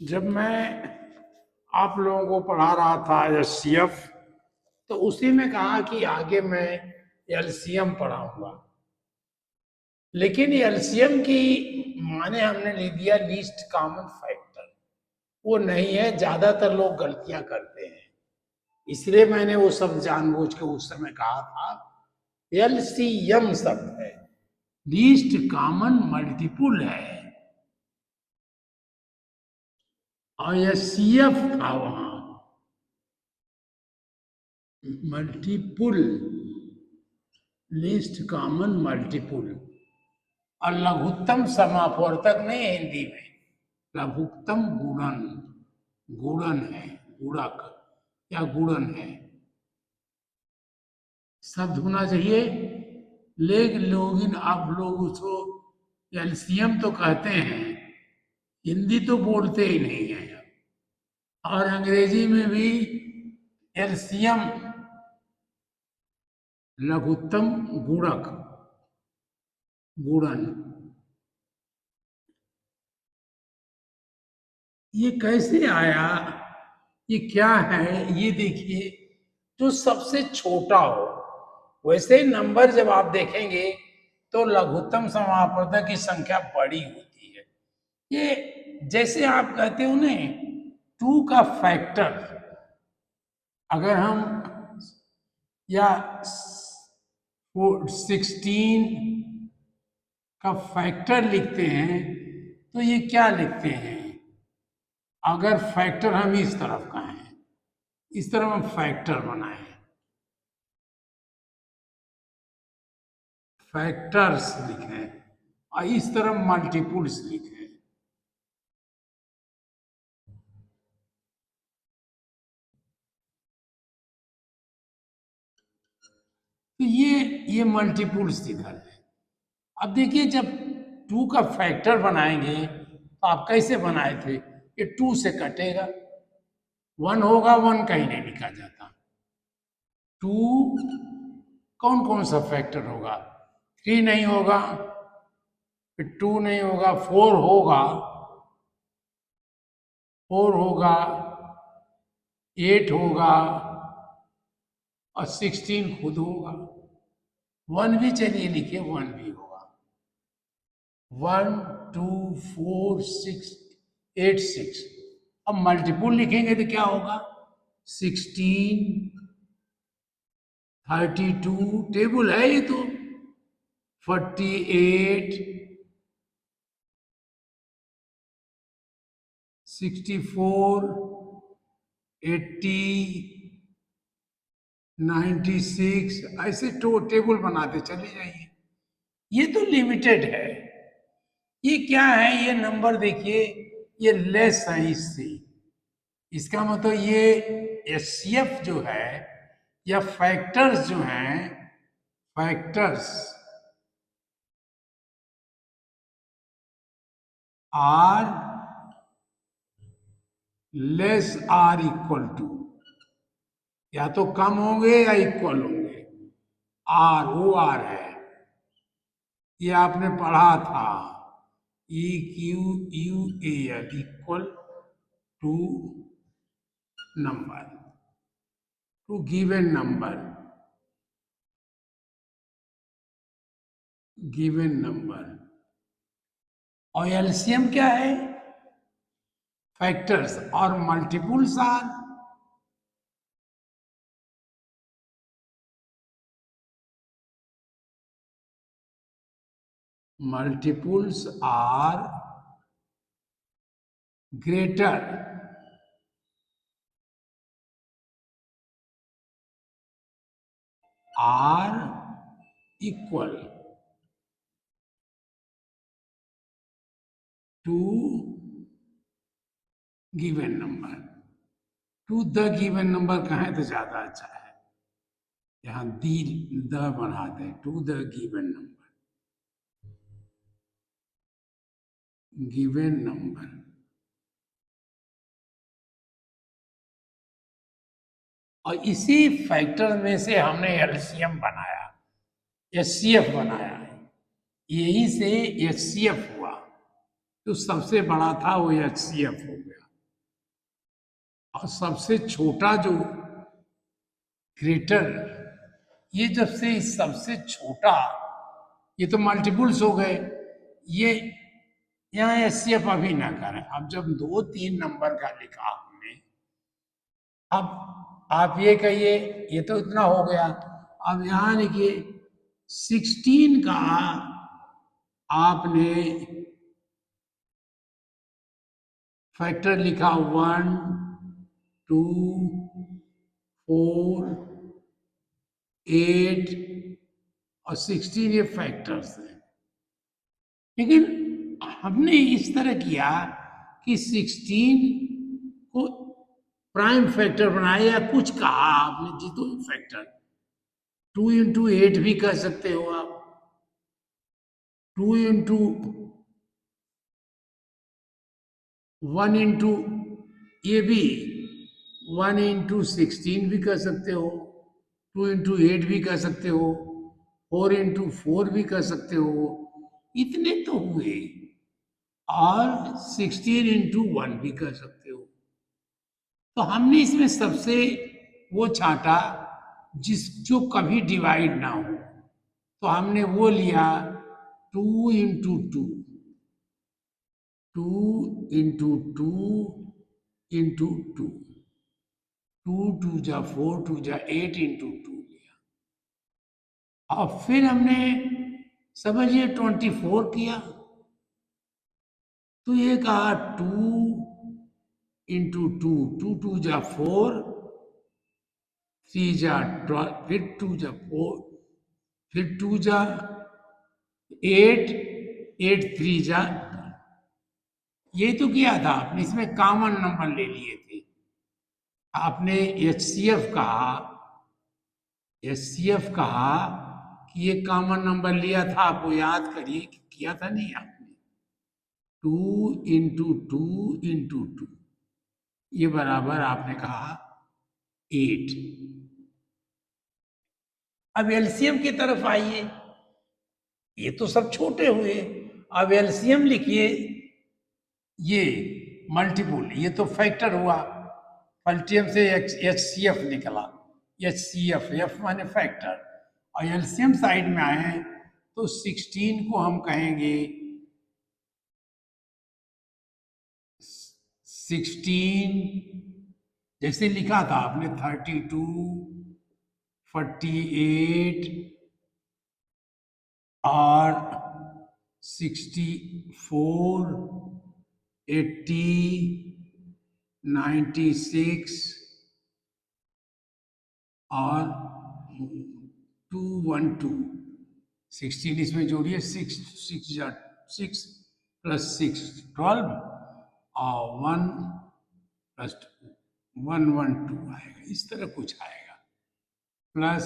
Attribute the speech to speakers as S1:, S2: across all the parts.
S1: जब मैं आप लोगों को पढ़ा रहा था एचसीएफ, तो उसी में कहा कि आगे मैं एलसीएम पढ़ाऊंगा। लेकिन एलसीएम की माने हमने ले दिया लीस्ट कॉमन फैक्टर। वो नहीं है, ज्यादातर लोग गलतियां करते हैं। इसलिए मैंने वो सब जानबूझ के उस समय कहा था। एलसीएम शब्द है, लीस्ट कॉमन मल्टीपुल है, और एचसीएफ था वहां मल्टीपुल, लीस्ट कॉमन मल्टीपुल। और लघुत्तम समापवर्तक नहीं है हिंदी में, लघुत्तम गुणन, गुणन है, गुणक या गुणन है, शब्द होना चाहिए। लेकिन आप लोग उसको एलसीएम तो कहते हैं, हिंदी तो बोलते ही नहीं है। और अंग्रेजी में भी एलसीएम लघुत्तम गुणक, गुणन। ये कैसे आया, ये क्या है, ये देखिए। जो सबसे छोटा हो, वैसे नंबर जब आप देखेंगे तो लघुत्तम समापवर्तक की संख्या बड़ी होती है। ये जैसे आप कहते हो ना, 2 का फैक्टर अगर हम, या 16 का फैक्टर लिखते हैं, तो ये क्या लिखते हैं? अगर फैक्टर हम इस तरफ का है, इस तरफ हम फैक्टर बनाए, फैक्टर्स लिखें, और इस तरफ मल्टीपुल्स लिखें। तो ये मल्टीपुल्स दिखा है। अब देखिए, जब 2 का फैक्टर बनाएंगे तो आप कैसे बनाए थे? ये 2 से कटेगा, 1 होगा, 1 कहीं नहीं लिखा जाता। 2 कौन कौन सा फैक्टर होगा? 3 नहीं होगा, फिर 2 नहीं होगा, 4 होगा, 4 होगा, 8 होगा, और 16 खुद होगा। 1 भी चलिए लिखिए, 1 भी होगा। 1 2 4 6 8 6। अब मल्टीपुल लिखेंगे तो क्या होगा? 16 32, टेबल है ये तो। 48 64 80 96, ऐसे टेबल बनाते चले जाइए। ये तो लिमिटेड है। ये क्या है? ये नंबर देखिए, ये लेस है इससे। इसका मतलब ये एचसीएफ जो है, या फैक्टर्स जो हैं, factors are less are equal to, या तो कम होंगे या इक्वल होंगे। आर, वो आर है, ये आपने पढ़ा था, E Q U A L equal to number, to given number, given number. और एलसीएम क्या है? फैक्टर्स, और multiples are, multiples are greater are equal to given number। To the given number कहें तो ज्यादा अच्छा है, यहां दी द बढ़ा दें, to the given number, given number. और इसी फैक्टर में से हमने एलसीएम बनाया, एचसीएफ बनाया है। यही से एचसीएफ हुआ, तो सबसे बड़ा था वो एचसीएफ हो गया। और सबसे छोटा जो ग्रेटर, ये जब से सबसे छोटा, ये तो मल्टीपुल्स हो गए, ये यहाँ एचसीएफ अभी ना करें। अब जब 2 3 नंबर का लिखा हमने, अब आप ये कहिए ये तो इतना हो गया, अब यहाँ लिखिए 16 का आपने फैक्टर लिखा 1 2 4 8 और 16, ये फैक्टर्स हैं। लेकिन हमने इस तरह किया कि 16 को प्राइम फैक्टर बनाया, या कुछ कहा आपने जी, तो फैक्टर 2 × 8 भी कह सकते हो आप, 2 × 1 इंटू, ये भी 1 × 16 भी कह सकते हो, 2 × 8 भी कह सकते हो, 4 × 4 भी कह सकते हो, इतने तो हुए। और 16 × 1 भी कह सकते हो। तो हमने इसमें सबसे वो छांटा जो कभी डिवाइड ना हो, तो हमने वो लिया 2 × 2, 2 × 2 × 2, 2 2 जा 4, 2 जा 8 × 2 लिया। और फिर हमने समझिए 24 किया, तो ये कहा 2 × 2, 2 2 जा 4, 3 जा 12, फिर 2 जा 4, फिर 2 जा 8, 8 3 जा, ये तो किया था आपने, इसमें कॉमन नंबर ले लिए थे आपने। एचसीएफ कहा कि ये कॉमन नंबर लिया था, आपको याद करिए कि किया था नहीं आपने। 2 × 2 × 2, ये बराबर आपने कहा 8। अब एलसीएम की तरफ आइए, ये तो सब छोटे हुए, अब एलसीएम लिखिए। ये मल्टीपुल, ये तो फैक्टर हुआ, फैक्टियम से एचसीएफ निकला, एचसीएफ, एफ माने फैक्टर, और एलसीएम साइड में आए तो 16 को हम कहेंगे 16, जैसे लिखा था आपने 32, 48 और 64, 80, 96 और 212, 16 इसमें जोड़िए, 6 6 प्लस 6 12 और 1 प्लस 112 आएगा, इस तरह कुछ आएगा, प्लस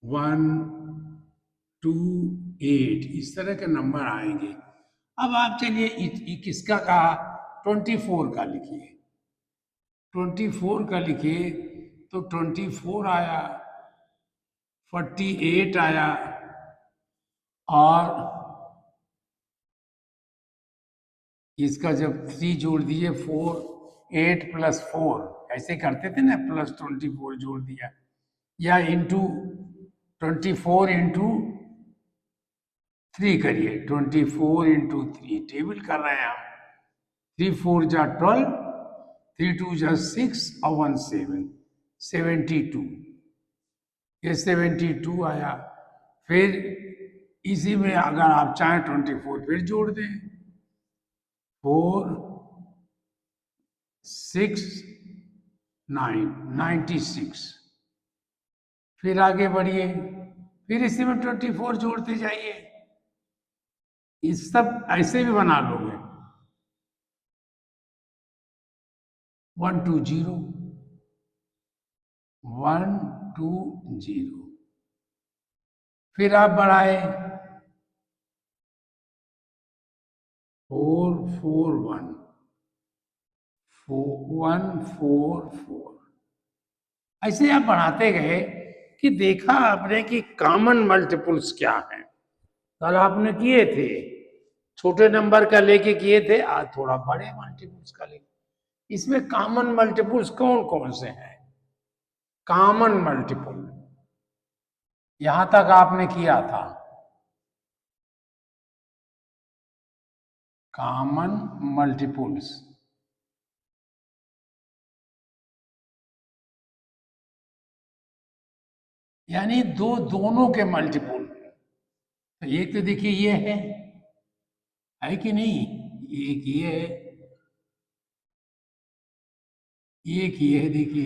S1: 1 2 8, इस तरह के नंबर आएंगे। अब आप चलिए किसका कहा, 24 का लिखिए, 24 का लिखिए, तो 24 आया, 48 आया, और इसका जब 3 जोड़ दिए 4, 8 + 4 ऐसे करते थे ना, प्लस 24 जोड़ दिया, या इंटू 24 × 3 करिए, 24 × 3 टेबल कर रहे हैं हम, 3 4 जा 12, 3 2 जा 6 और 1 7, 72, ये 72 आया। फिर इसी में अगर आप चाहें 24 फिर जोड़ दें, 4 6 9, 96, फिर आगे बढ़िए, फिर इसी में 24 जोड़ते जाइए, इस सब ऐसे भी बना लोगे, 1 2 0, 1 2 0, फिर आप बढ़ाए 4 4 1, 1 4 4, ऐसे आप बढ़ाते गए कि देखा आपने कि कॉमन मल्टीपल्स क्या है। कल आपने किए थे, छोटे नंबर का लेके किए थे, आज थोड़ा बड़े मल्टीपल्स का लेके, इसमें कॉमन मल्टीपल्स कौन कौन से हैं? कॉमन मल्टीपल यहां तक आपने किया था, कॉमन मल्टीपल्स यानी दोनों के मल्टीपल। तो एक तो देखिए ये है कि नहीं? एक ये है, एक ये है, देखिए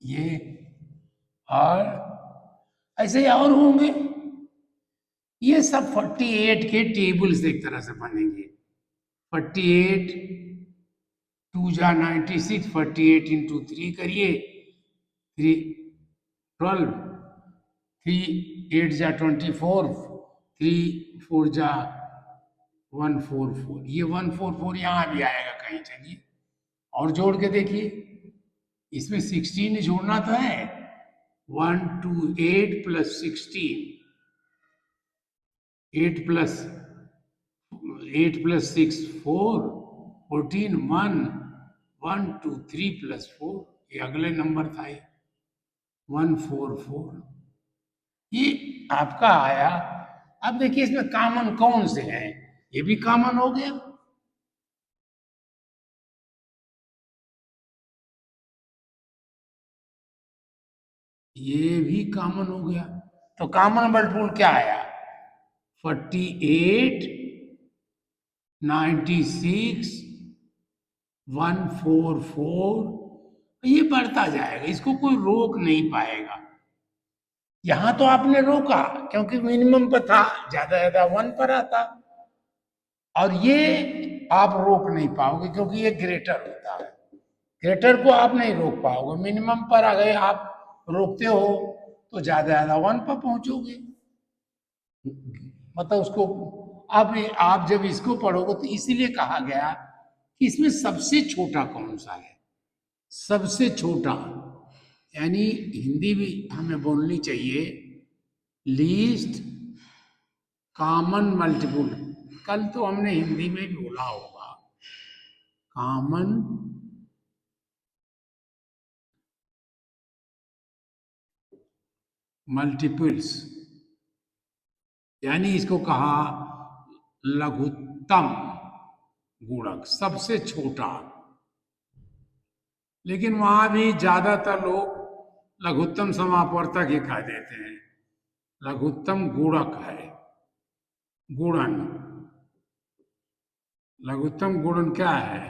S1: ये और ऐसे ही और होंगे। ये सब 48 के टेबल्स एक तरह से बनेंगे। 48 2 जा 96, 48 इंटू 3 करिए, 3 12, 3 8 जा 24, 3 4 जा 144। ये 144 यहाँ भी आएगा कहीं, चलिए और जोड़ के देखिए। इसमें 16 जोड़ना तो है, 1 2 8 प्लस 16, 8 प्लस 6 4, 14 1 1 2 3 प्लस 4, ये अगले नंबर था, ये 144 ये आपका आया। अब देखिए इसमें कॉमन कौन से हैं? ये भी कॉमन हो गया, ये भी कॉमन हो गया। तो कॉमन मल्टीपल क्या आया? 48 96 144, ये बढ़ता जाएगा, इसको कोई रोक नहीं पाएगा। यहां तो आपने रोका क्योंकि मिनिमम पर था, ज्यादा ज्यादा 1 पर आता, और ये आप रोक नहीं पाओगे क्योंकि ये ग्रेटर होता है। ग्रेटर को आप नहीं रोक पाओगे, मिनिमम पर अगर आप रोकते हो तो ज्यादा ज्यादा 1 पर पहुंचोगे। मतलब उसको आप जब इसको पढ़ोगे तो इसीलिए कहा गया कि इसमें सबसे छोटा कौन सा है। सबसे छोटा यानी हिंदी भी हमें बोलनी चाहिए, लीस्ट कॉमन मल्टीपल। कल तो हमने हिंदी में भी बोला होगा, कॉमन मल्टीपल्स, यानी इसको कहा लघुत्तम गुणक, सबसे छोटा। लेकिन वहां भी ज्यादातर लोग लघुत्तम समापवर्तक ही कह देते हैं, लघुत्तम गुणक है, गुणन। लघुत्तम गुणन क्या है?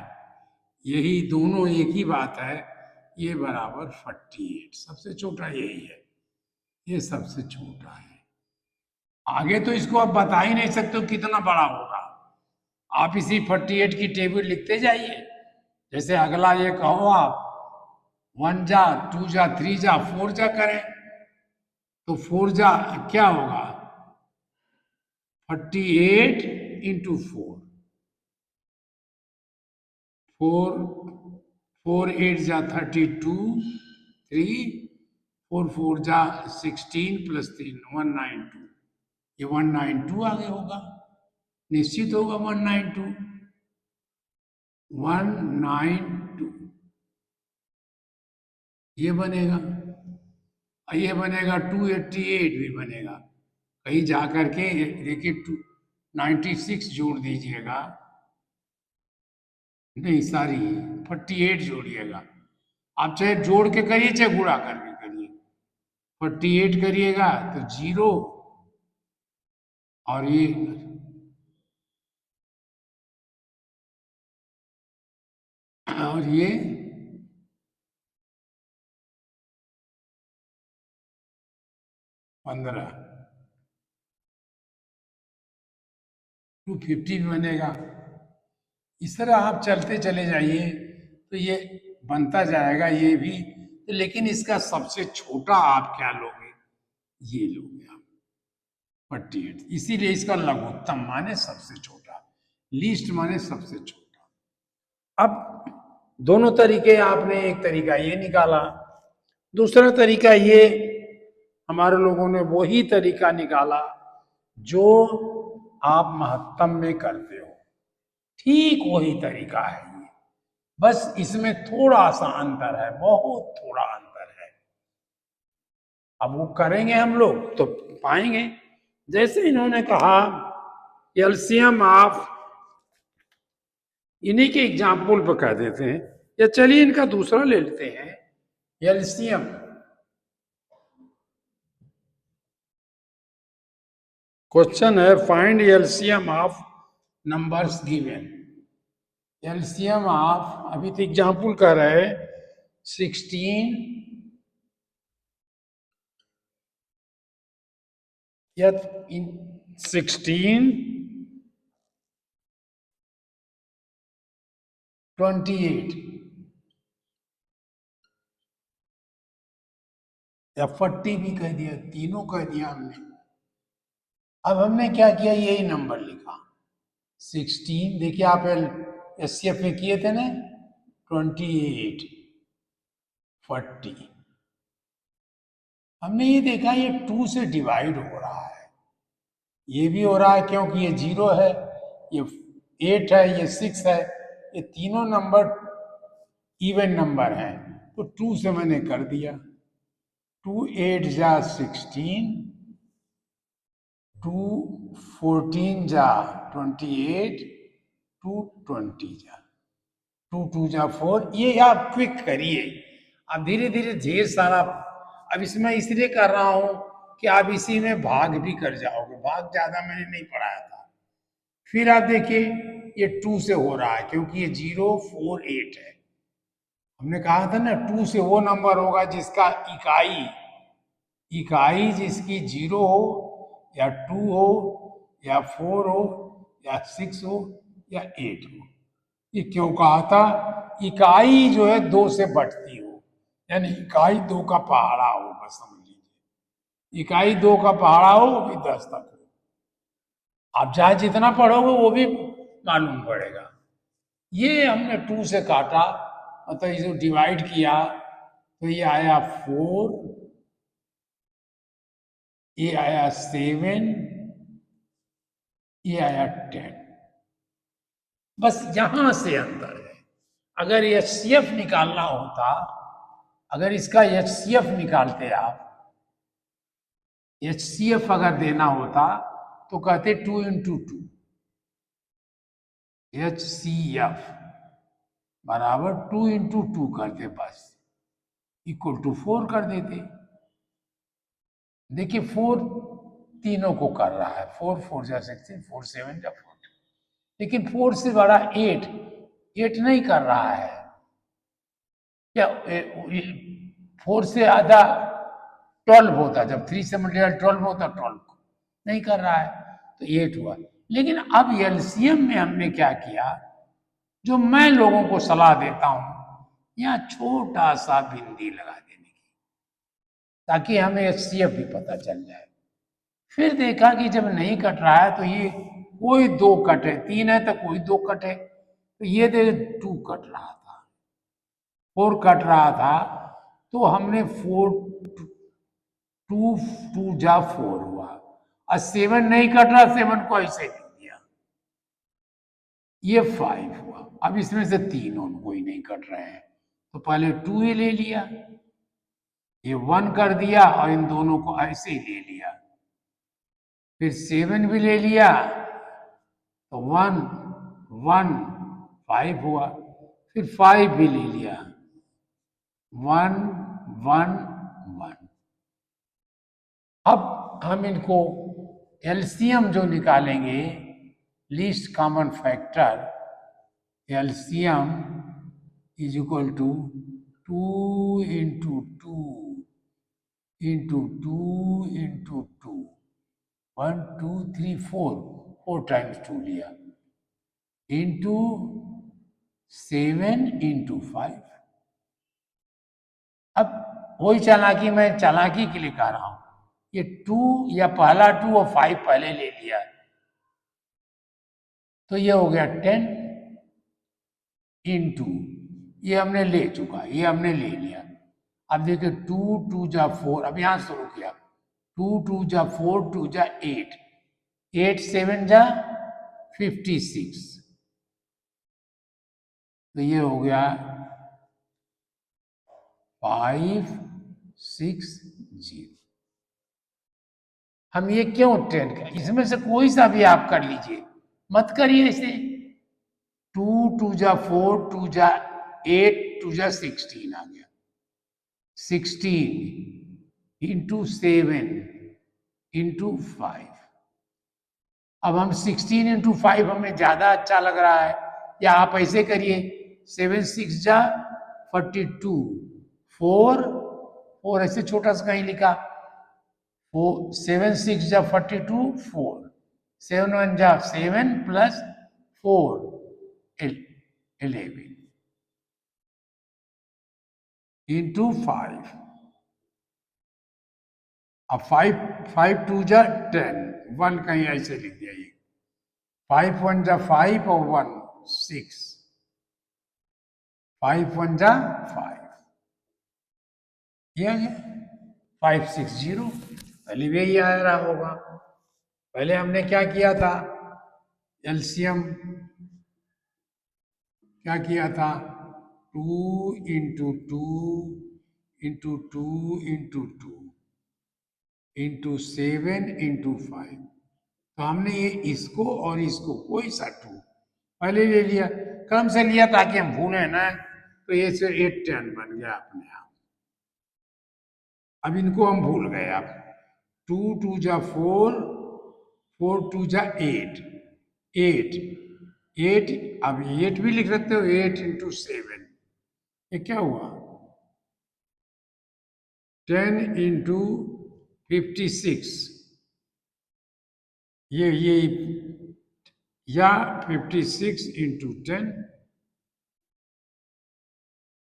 S1: यही दोनों एक ही बात है, ये बराबर 48, सबसे छोटा यही है, ये सबसे छोटा है। आगे तो इसको आप बता ही नहीं सकते हो कितना बड़ा होगा, आप इसी 48 की टेबल लिखते जाइए। जैसे अगला ये कहो आप 1 जा 2 जा 3 जा 4 जा करें, तो 4 जा क्या होगा? 48 इंटू 4, 4 8 जा 32, 3 4 4 जा 16 प्लस 3 192, ये 192 आगे होगा, निश्चित होगा 192, 192 ये बनेगा। ये बनेगा 288 भी बनेगा। कहीं जा करके देखिए 96 जोड़ दीजिएगा, नहीं सॉरी 48 जोड़िएगा। आप चाहे जोड़ के करिए चाहे गुणा करके करिए, 48 करिएगा तो 0, और ये 15, 250 भी बनेगा। इस तरह आप चलते चले जाइए तो ये बनता जाएगा ये भी। तो लेकिन इसका सबसे छोटा आप क्या लोगे? ये लोगे आप 48, इसीलिए इसका लघुत्तम माने सबसे छोटा, लीस्ट माने सबसे छोटा। अब दोनों तरीके आपने, एक तरीका ये निकाला, दूसरा तरीका ये हमारे लोगों ने वही तरीका निकाला जो आप महत्तम में करते हो। ठीक वही तरीका है ये, बस इसमें थोड़ा सा अंतर है, बहुत थोड़ा अंतर है। अब वो करेंगे हम लोग तो पाएंगे। जैसे इन्होंने कहा एलसीएम ऑफ, इन्हीं के एग्जाम्पल पर कह देते हैं, या चलिए इनका दूसरा ले लेते हैं। एलसीएम, क्वेश्चन है find LCM of numbers given. LCM of, अभी तो एग्जाम्पल कर रहे हैं 16 या इन 16 28 या 40 भी कह दिया, तीनों कह दिया हमने। अब हमने क्या किया, यही नंबर लिखा 16। देखिए आप एससीएफ में किए थे ना, 28 40। हमने ये देखा ये 2 से डिवाइड हो रहा है, ये भी हो रहा है क्योंकि ये 0 है, ये 8 है, ये 6 है, ये तीनों नंबर इवन नंबर हैं, तो 2 से मैंने कर दिया। 2 8 जा 16, 2 14 जा 28, 2 20 जा 2 2 जा 4। ये आप क्विक करिए, अब धीरे धीरे ढेर सारा। अब इसमें इसलिए कर रहा हूं कि आप इसी में भाग भी कर जाओगे, भाग ज्यादा मैंने नहीं पढ़ाया था। फिर आप देखिए ये 2 से हो रहा है क्योंकि ये 0 4 8 है। हमने कहा था ना 2 से वो नंबर होगा जिसका इकाई इकाई जिसकी 0 हो या 2 हो या 4 हो या 6 हो या 8 हो। ये क्यों कहा था, इकाई जो है 2 से बढ़ती हो, यानी इकाई 2 का पहाड़ा हो, बस समझ लीजिए इकाई 2 का पहाड़ा हो, वो भी 10 तक हो। आप चाहे जितना पढ़ोगे वो भी मालूम पड़ेगा। ये हमने 2 से काटा, मतलब इसे डिवाइड किया, तो ये आया 4, ये आया 7, ये आया 10। बस यहां से अंतर है। अगर एचसीएफ निकालना होता, अगर इसका एचसीएफ निकालते आप, एचसीएफ अगर देना होता तो कहते 2 इंटू 2, एचसीएफ बराबर 2 इंटू 2 करते, बस इक्वल टू 4 कर देते। देखिए 4 तीनों को कर रहा है, 4 4 जा 16, 4 7 जा 4, लेकिन 4 से बड़ा 8 नहीं कर रहा है क्या। 4 से आधा 12 होता, जब 3 से मल्टीप्लाई 12 होता, 12 नहीं कर रहा है, तो 8 हुआ। लेकिन अब एलसीएम में हमने क्या किया, जो मैं लोगों को सलाह देता हूं, यहाँ छोटा सा बिंदी लगा देने की, ताकि हमें एचसीएफ भी पता चल जाए। फिर देखा कि जब नहीं कट रहा है तो ये कोई 2 कटे, 3 है तो कोई 2 कटे, तो ये दे 2 कट रहा था, 4 कट रहा था, तो हमने 4 2 2 जा 4 हुआ, और 7 नहीं कट रहा, 7 को ऐसे लिख दिया, ये 5 हुआ। अब इसमें से तीनों कोई नहीं कट रहे हैं, तो पहले 2 ही ले लिया, ये 1 कर दिया, और इन दोनों को ऐसे ही ले लिया। फिर 7 भी ले लिया, तो 1 1 5 हुआ। फिर 5 भी ले लिया, 1 1 1। अब हम इनको एलसीएम जो निकालेंगे, least common factor, LCM is equal to 2 into 2 into 2 into 2, 1 2 3 4, 4 times 2 लिया, इंटू 7 इंटू 5। अब वही चालाकी मैं चालाकी के लिए कह रहा हूं, ये 2 या पहला 2 और 5 पहले ले लिया, तो ये हो गया 10 इंटू, ये हमने ले चुका, ये हमने ले लिया। अब देखिए 2 2 जा 4, अब यहां शुरू किया, 2 2 जा 4, 2 जा 8, 8 7 जा 56, तो ये हो गया 560। हम ये क्यों ट्रेन कर, इसमें से कोई सा भी आप कर लीजिए, मत करिए इसे। 2 2 जा 4, 2 जा 8, 2 जा 16 आ गया। 16 इंटू 7 इंटू 5। अब हम 16 इंटू 5 हमें ज्यादा अच्छा लग रहा है, या आप ऐसे करिए 7 6 जा 42, 4 ऐसे छोटा सा कहीं लिखा, 7 6 जा 42, 4 7 1 जा 7 प्लस 4 11 इंटू 5। अब 5 5 2 जा 10, 1 कहीं ऐसे लिख दिया, ये 5 1 जा 5 और 1 6, 5 1 जा 5, ये 560। पहले भी यही आ रहा होगा। पहले हमने क्या किया था, एलसीएम क्या किया था, 2 into 2 into 2 into 2 into 7 into 5। तो हमने ये इसको और इसको कोई सा 2 पहले ले लिया, क्रम से लिया ताकि हम भूलें ना, तो ये से 8 10 बन गया अपने आप। अब इनको हम भूल गए। अब 2 2 जा 4, 4 2 जा 8, 8 8, अब 8 भी लिख सकते हो, 8 इंटू 7, ये क्या हुआ, 10 इंटू 56, ये या 56 इंटू 10,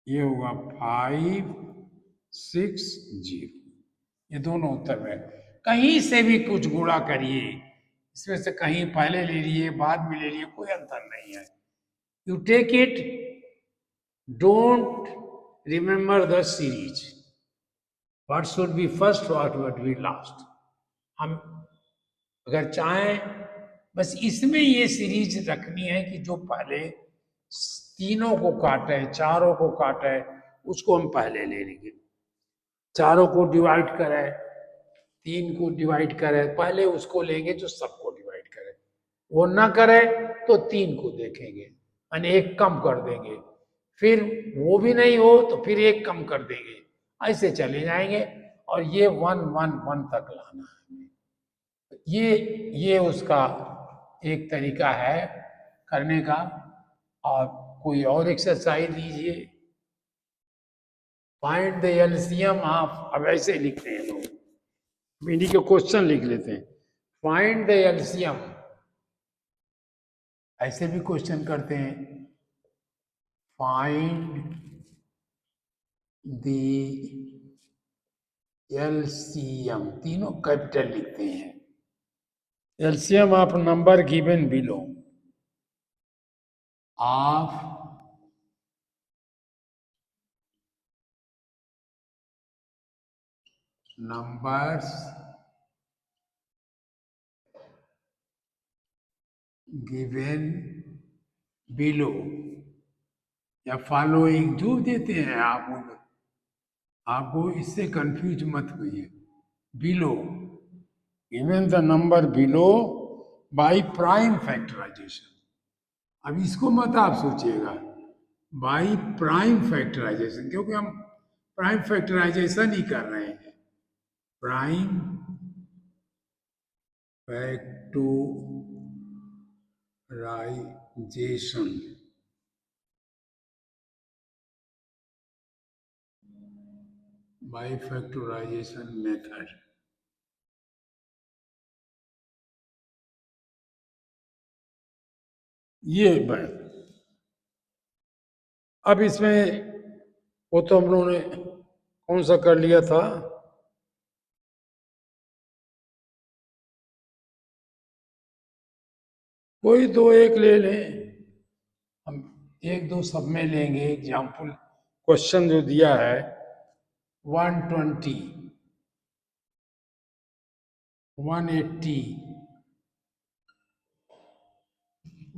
S1: ये होगा 560। ये दोनों उत्तर में कहीं से भी कुछ गुणा करिए, इसमें से कहीं पहले ले लिए बाद में ले लिए, कोई अंतर नहीं है। You take it, don't remember the series, what should be first, what be last. हम अगर चाहें बस इसमें ये सीरीज रखनी है कि जो पहले तीनों को काटे, चारों को काटे, उसको हम पहले ले लेंगे। चारों को डिवाइड करें, 3 को डिवाइड करें, पहले उसको लेंगे जो सबको डिवाइड करे। वो ना करे तो 3 को देखेंगे, यानी 1 कम कर देंगे, फिर वो भी नहीं हो तो फिर 1 कम कर देंगे, ऐसे चले जाएंगे। और ये 1 1 1 तक लाना है। ये उसका एक तरीका है करने का। और कोई और एक्सरसाइज लीजिए, फाइंड द एलसीएम ऑफ, अब ऐसे लिखते हैं लोग, इन्हीं के क्वेश्चन लिख लेते हैं, फाइंड द एलसीएम, ऐसे भी क्वेश्चन करते हैं, फाइंड द एलसीएम, तीनों कैपिटल लिखते हैं, LCM of number given below, of numbers given below या फॉलोइंग जो देते हैं आपको इससे कंफ्यूज मत होइए। Below, given the number below by prime factorisation. अब इसको मत आप सोचिएगा बाय प्राइम फैक्टराइजेशन, क्योंकि हम प्राइम फैक्टराइजेशन ही कर रहे हैं। Prime factorisation, by factorisation method. ये अब इसमें वो तो हम लोगों ने कौन सा कर लिया था, कोई दो एक ले लें, हम एक दो सब में लेंगे। एग्जाम्पल क्वेश्चन जो दिया है 120, 180,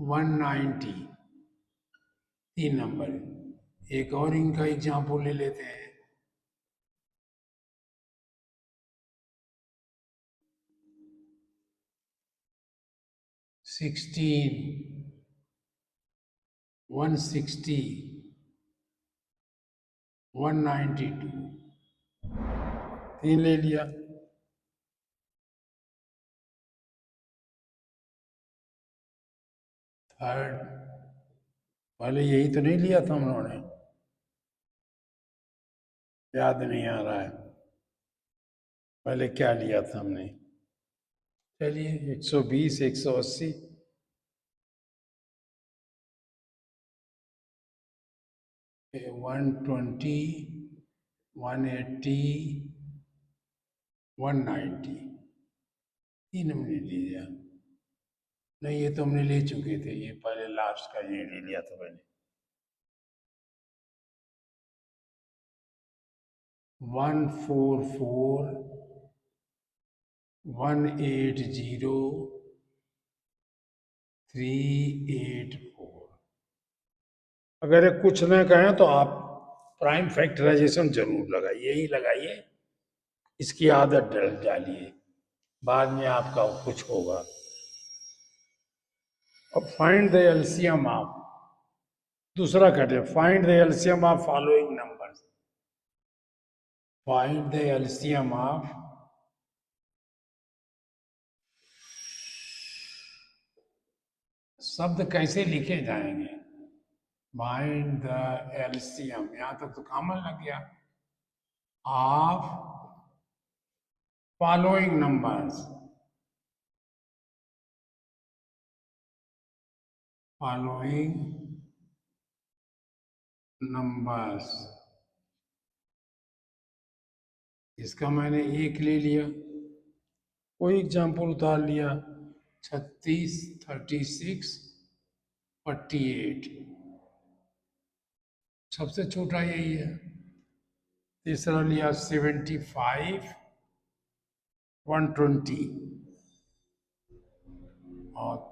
S1: 190, 3 नंबर। एक और इनका एग्जाम्पल ले लेते हैं। 16, 160, 192, 3 ले लिया। थर्ड, पहले यही तो नहीं लिया था हम लोगों ने, याद नहीं आ रहा है पहले क्या लिया था हमने। चलिए 120, 180, 120, 180, 190, 3 हमने ले लिया। नहीं, ये तो हमने ले चुके थे, ये पहले लास्ट का ये ले लिया था मैंने। 144, 180, 384। अगर ये कुछ न कहें तो आप प्राइम फैक्टराइजेशन जरूर लगाइए ही लगाइए, इसकी आदत डालिए, बाद में आपका कुछ होगा। अब फाइंड द एलसीएम ऑफ, दूसरा कटे, find the LCM of following numbers. Find the LCM of शब्द कैसे लिखे जाएंगे? फाइंड द एलसीएम, यहां तक तो कॉमन लग गया, of following numbers. Following numbers, इसका मैंने एक ले लिया, कोई एग्जाम्पल उतार लिया। 36, 36, 48, सबसे छोटा यही है। तीसरा लिया 75, 120, और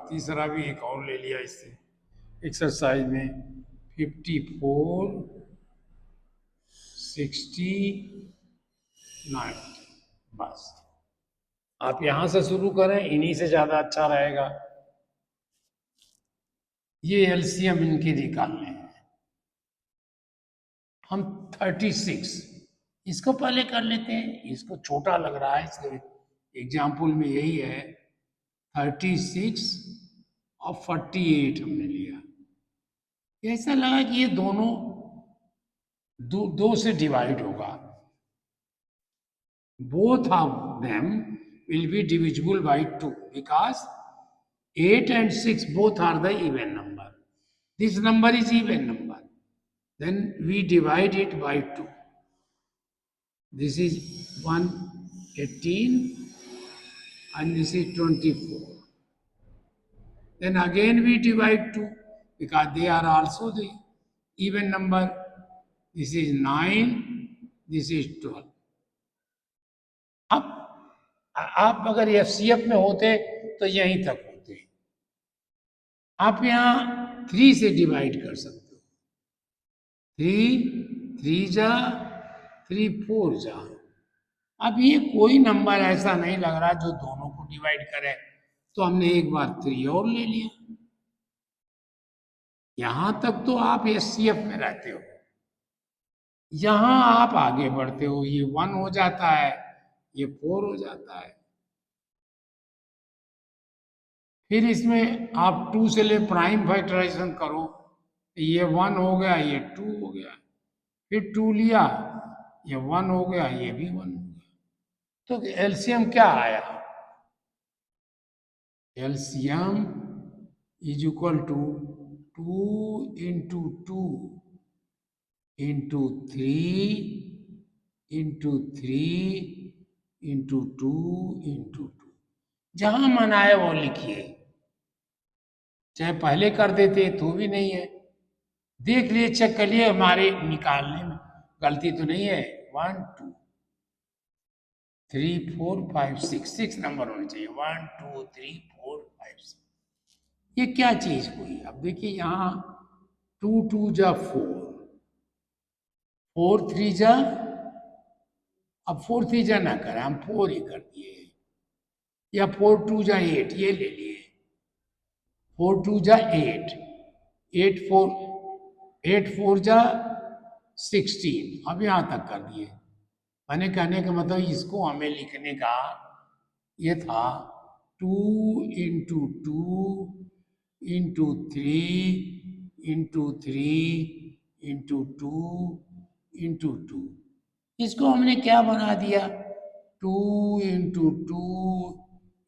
S1: तीसरा भी एक और ले लिया इससे एक्सरसाइज में, 54, 60, 90। बस आप यहां से शुरू करें, इन्हीं से ज्यादा अच्छा रहेगा। ये एलसीएम इनके निकालने हैं। हम 36, इसको पहले कर लेते हैं, इसको छोटा लग रहा है, इसके एग्जाम्पल में यही है। 36 और 48 हमने लिया, ऐसा लगा कि ये दोनों दो से डिवाइड होगा। Both of them will be divisible by 2 because 8 and 6 both are the even number. This number is even number. Then we divide it by 2. This is 118 and this is 24. Then again we divide 2 because they are also the even number. This is 9, this is 12. अब आप अगर FCF में होते तो यहीं तक होते, आप यहां 3 से डिवाइड कर सकते हो। 3, 3 जा 3, 4 जा। अब ये कोई नंबर ऐसा नहीं लग रहा जो दोनों को डिवाइड करे, तो हमने एक बार 3 और ले लिया। यहां तक तो आप एससीएफ में रहते हो, यहां आप आगे बढ़ते हो, ये 1 हो जाता है, ये 4 हो जाता है। फिर इसमें आप 2 से ले प्राइम फैक्टराइजेशन करो, ये 1 हो गया, ये 2 हो गया, फिर 2 लिया, ये 1 हो गया, ये भी 1 हो गया। तो एलसीएम क्या आया? LCM is equal to 2 into 2 into 3 into 3 into 2 into 2। जहां मन आए वो लिखिए, चाहे पहले कर देते तो भी नहीं है। देख लिए, चेक कर लिए, हमारे निकालने में गलती तो नहीं है। 1, 2, 3, 4, 5, 6, 6 नंबर होने चाहिए। 1, 2, 3, 4, 5, 6। ये क्या चीज हुई? अब देखिए यहाँ 2 2 जा 4, 4 3 जा, अब 4 3 जा ना करें, हम 4 ही कर दिए, या 4 2 जा 8 ये ले लिए, 4 2 जा 8, 8 4, 8 4 जा 16, अब यहाँ तक कर दिए। मैंने कहने का मतलब इसको हमें लिखने का ये था 2 × 2 × 3 × 2 × 2, इसको हमने क्या बना दिया? 2 × 2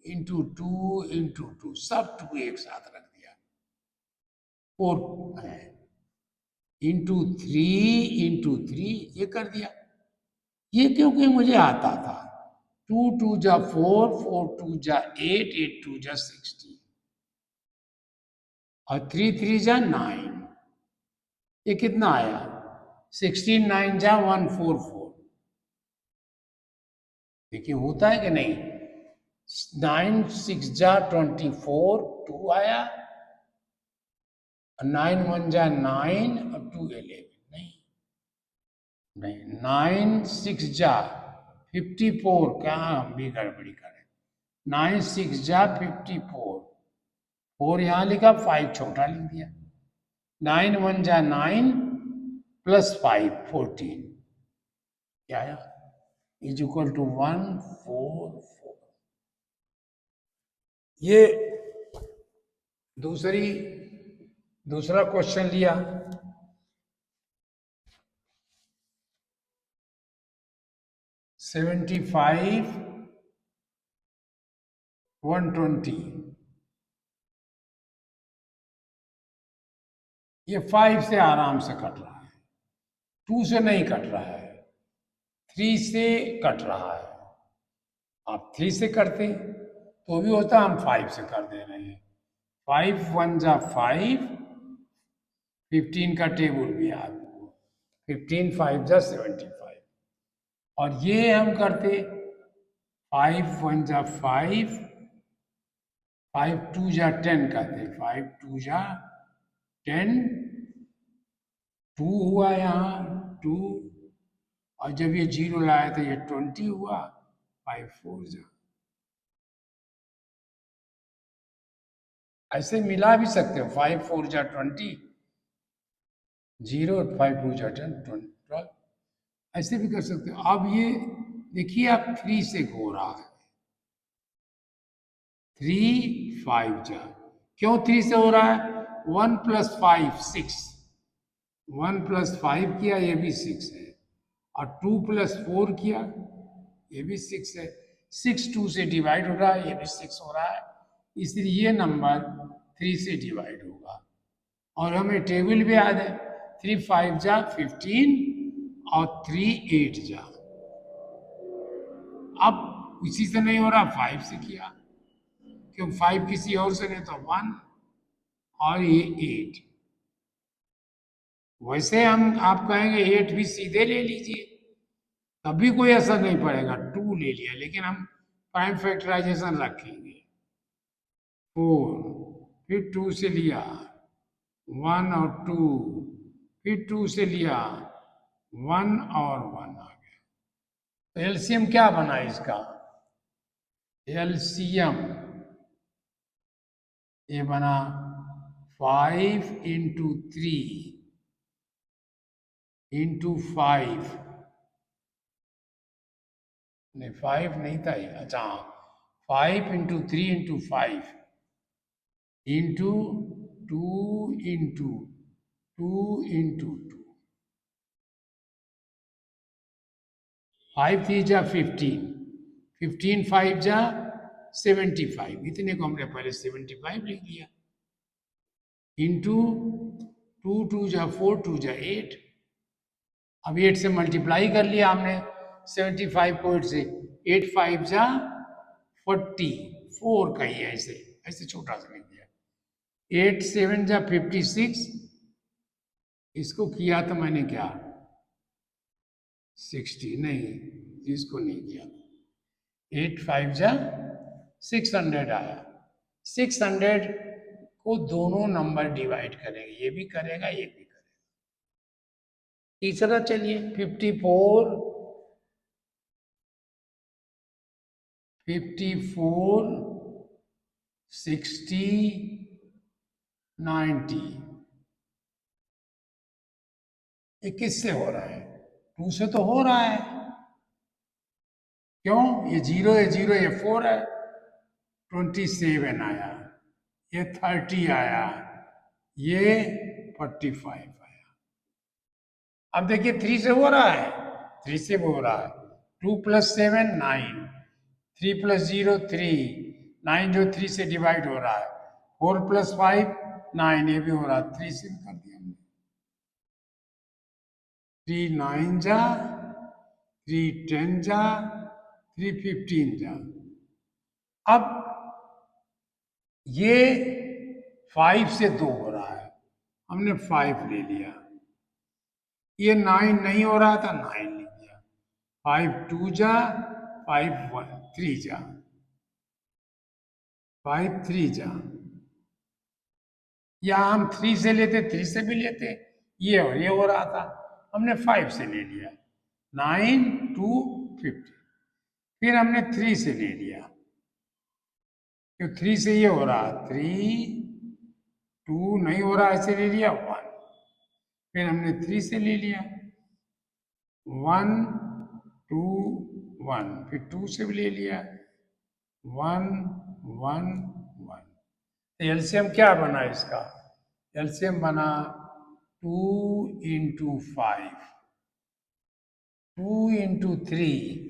S1: × 2 × 2, सब 2 एक साथ रख दिया, 4 है, × 3 ये कर दिया। ये क्योंकि मुझे आता था 2 2 जा 4, 4 2 जा 8, 8 2 जा 16, और 3 3 जा 9, ये कितना आया? 16 9 जा 144। देखिए होता है कि नहीं? 9 6 जा 24, 2 आया, 9 1 जा 9 और 2 11, नहीं नहीं, 9 6 जा 54, कहाँ हम भी गड़बड़ी करें, 9 6 जा 54, 4 यहाँ लिखा, 5 छोटा लिख दिया, 9 1 जा 9 प्लस 5 14, क्या आया? Is equal to 144। ये दूसरा क्वेश्चन लिया, सेवेंटी फाइव 120, ये 5 से आराम से कट रहा है, 2 से नहीं कट रहा है, 3 से कट रहा है। आप 3 से करते तो भी होता, हम 5 से कर दे रहे हैं। 5 1 जा 5, 15 का टेबल भी आपको, 15 5 जा 75, और ये हम करते 5 1 जा 5, 5 2 जा 10 करते, 5 2 जा 10, 2 हुआ यहाँ 2, और जब ये 0 लाया तो ये 20 हुआ, 5 4 जा, ऐसे मिला भी सकते हो, 5 4 जा 20, 0 5 2 जा 10 12, ऐसे भी कर सकते हो। अब ये देखिए आप 3 से हो रहा है, 3 5 जा, क्यों 3 से हो रहा है? 1 + 5 6, 1 + 5 किया ये भी 6 है, और 2 + 4 किया ये भी 6 है, 6 2 से डिवाइड हो रहा है, ये भी 6 हो रहा है, इसलिए ये नंबर 3 से डिवाइड होगा। और हमें टेबल भी याद है, 3 5 जा 15, और 3 8 जा, अब इसी से नहीं हो रहा, 5 से किया, क्यों 5 किसी और से नहीं तो 1, और ये 8, वैसे हम आप कहेंगे 8 भी सीधे ले लीजिए, तभी कोई असर नहीं पड़ेगा, 2 ले लिया, लेकिन हम प्राइम फैक्टराइजेशन रखेंगे, 4, फिर 2 से लिया 1 और 2, फिर 2 से लिया 1 और 1 आ गया, तो एलसीएम क्या बना इसका? एलसीएम ये बना 5 × 3 × 5, नहीं 5 नहीं था ये, अच्छा 5 × 3 × 5 इंटू 2 × 2 × 2, 5 3 जा 15, 15 5 जा 75, इतने को हमने पहले 75 लिख दिया, इंटू 2 2 जा 4, 2 जा 8, अब 8 से मल्टीप्लाई कर लिया हमने 75 को 8 से, 8 5 जा 44 का ही ऐसे ऐसे छोटा सा लिख दिया, 8 7 जा 56, इसको किया तो मैंने क्या 60, नहीं इसको नहीं किया, 8 5 जा 600 आया, 600 वो दोनों नंबर डिवाइड करेंगे, ये भी करेगा ये भी करेगा। तीसरा चलिए 54 60 90, ये किससे हो रहा है? 2 से तो हो रहा है। क्यों? ये 0 है, 0 ये 4 है। 27 आया, ये 30 आया, ये 45 आया। अब देखिए 3 से हो रहा है, 3 से भी हो रहा है। 2 + 7 9, 3 + 0 3, 9 जो 3 से डिवाइड हो रहा है। 4 + 5 9, ये भी हो रहा है। 3 से भी कर दिया हमने। 3 9 जा, 3 10 जा, 3 15 जा। अब ये 5 से 2 हो रहा है, हमने 5 ले लिया। ये 9 नहीं हो रहा था, 9 ले लिया। 5 2 जा, 5 1 3 जा, 5 3 जा। या हम 3 से लेते, 3 से भी लेते, ये और ये हो रहा था, हमने 5 से ले लिया। 9 2 50, फिर हमने 3 से ले लिया, तो 3 से ये हो रहा 3 2 नहीं हो रहा, ऐसे ले लिया 1, फिर हमने 3 से ले लिया 1 2 1, फिर 2 से भी ले लिया 1 1 1। एलसीएम क्या बना इसका? एलसीएम बना 2 × 5, 2 × 3,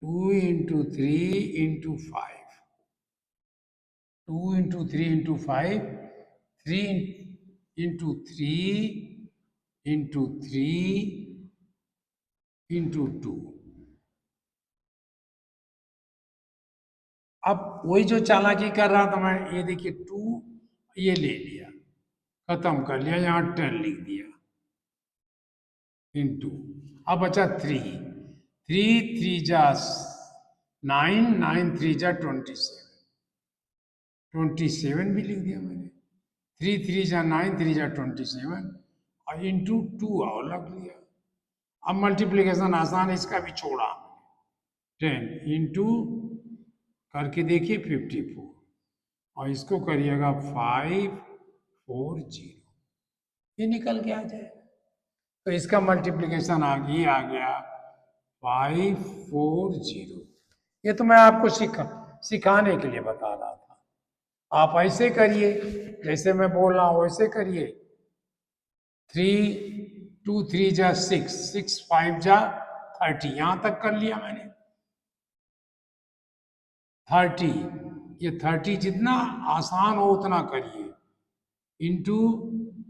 S1: 2 × 3 × 5, 2 × 3 × 5, 3 × 3 × 3 × 2। अब वही जो चालाकी कर रहा था मैं, ये देखिए 2 ये ले लिया, खत्म कर लिया, यहाँ 10 लिख दिया इंटू। अब बचा 3, 3 3 जा 9, 9 3 जा 27, 27 भी लिख दिया मैंने। 3 3 जा 9, 3 जा 27 और इंटू 2 और लग लिया। अब मल्टीप्लीकेशन आसान, इसका भी छोड़ा 10 इंटू करके देखिए 54, और इसको करिएगा 540, ये निकल के आ जाएगा। तो इसका मल्टीप्लीकेशन आ गया 540। ये तो मैं आपको सिखाने के लिए बता रहा था। आप ऐसे करिए, जैसे मैं बोल रहा हूं वैसे करिए। 3 2 3 जा 6, 6 5 जा 30, यहां तक कर लिया मैंने। 30, ये 30 जितना आसान हो उतना करिए। इंटू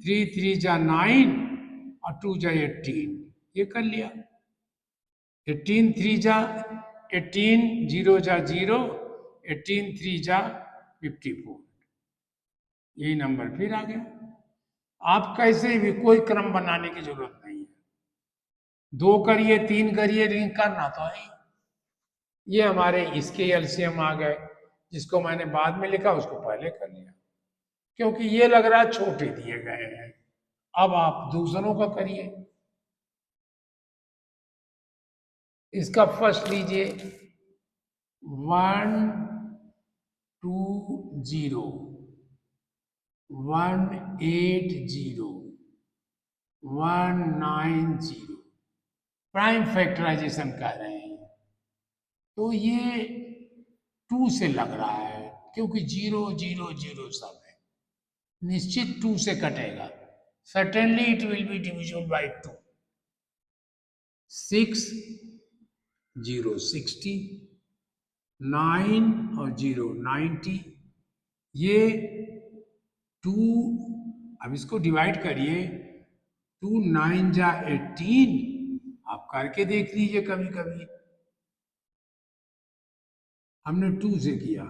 S1: 3 3 जा 9 और 2 जा 18, ये कर लिया। 18 3 जा 18, 0 जा 0, 18 3 जा 54, यही नंबर फिर आ गया। आप कैसे भी कोई क्रम बनाने की जरूरत नहीं है, 2 करिए 3 करिए, लेकिन करना तो है। ये हमारे इसके एलसीएम आ गए, जिसको मैंने बाद में लिखा उसको पहले कर लिया, क्योंकि ये लग रहा है छोटे दिए गए हैं। अब आप दूसरों का करिए। इसका फर्स्ट लीजिए 1 2 0 1 8 0 1 9 0, प्राइम फैक्टराइजेशन कर रहे हैं। तो ये 2 से लग रहा है, क्योंकि 0 0 0 सब है, निश्चित 2 से कटेगा। Certainly it will be divisible by 2। 6 0 60, 9 और 0 90, ये 2, अब इसको डिवाइड करिए। 2 9 जा 18, आप करके देख लीजिए कभी कभी। हमने 2 से किया,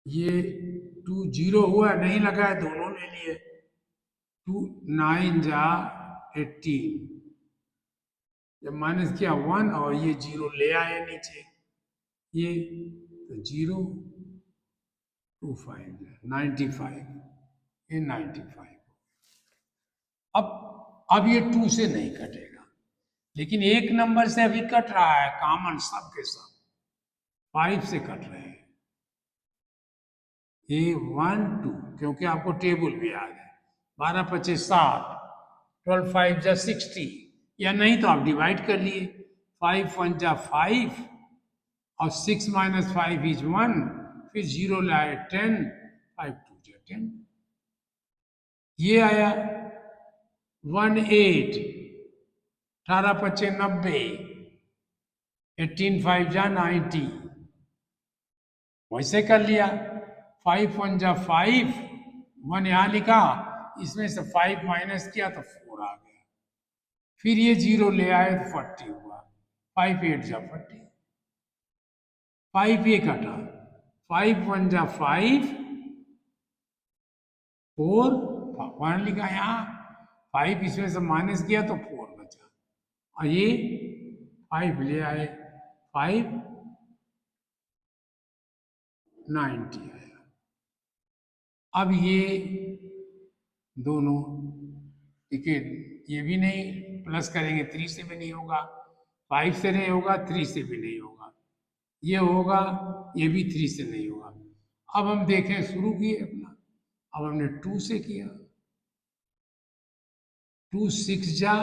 S1: ये 2 0 हुआ, नहीं लगा है, दोनों ले लिए। 2 9 जा 18, जब माइनस किया 1 और ये 0 ले आए नीचे, ये तो 0 95, ये 95। अब ये 2 से नहीं कटेगा, लेकिन एक नंबर से अभी कट रहा है, कॉमन सब के सब 5 से कट रहे हैं, ये 1 2, क्योंकि आपको टेबल भी याद है। 12 25 60, 12 5 जा 60, या नहीं तो आप डिवाइड कर लिए, 5 1 जा 5 और 6 माइनस 5 इज 1, फिर 0 लाए 10, 5 2 जा 10, ये आया 1 8, 18 25 90, 18 5 जा 90, वैसे कर लिया। 5 1 जा 5, 1 यहां लिखा, इसमें से 5 माइनस किया तो 4 आ गया, फिर ये 0 ले आए तो 40 हुआ, 5 8 जा 40, 5 ये कटा, 5 1 जा 5, 4 1 लिखा यहाँ, 5 इसमें से माइनस किया तो 4 बचा, और ये 5 ले आए, 5 90 आया। अब ये दोनों, देखिए ये भी नहीं, प्लस करेंगे 3 से भी नहीं होगा, 5 से नहीं होगा, 3 से भी नहीं होगा, ये होगा, ये भी 3 से नहीं होगा। अब हम देखें, शुरू किए अपना, अब हमने 2 से किया, 2 6 जा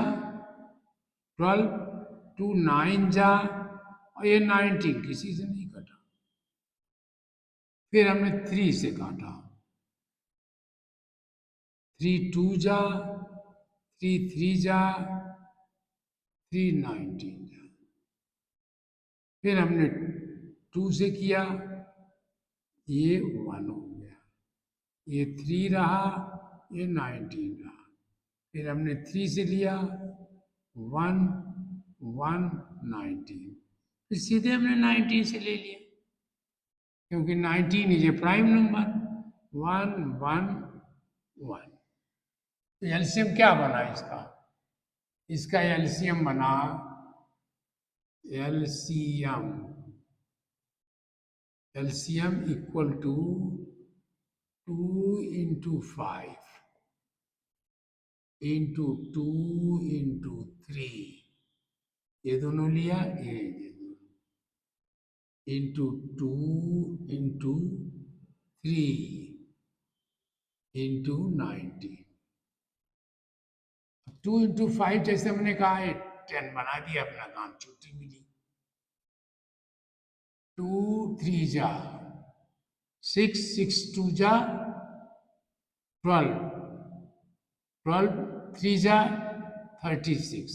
S1: 12, 2 9 जा, और ये 19 किसी से नहीं कटा, फिर हमने 3 से काटा, 3 2 जा, 3 3 जा, 3 19 जा, फिर हमने 2 से किया, ये 1 हो गया, ये 3 रहा, ये 19 रहा, फिर हमने 3 से लिया, 1 1 19, फिर सीधे हमने 19 से ले लिया, क्योंकि 19 इज ए प्राइम नंबर, 1 1 1। तो एलसीएम क्या बना इसका? इसका एलसीएम बना, LCM LCM equal to 2 into 5 into 2 into 3, ये दोनों लिया, ये इंटू 2 इंटू 3 इंटू 19। 2 इंटू 5 जैसे हमने कहा है 10 बना दिया, अपना काम छुट्टी मिली। 2 3 जा 6, 6 2 जा 12, 12 3 जा 36,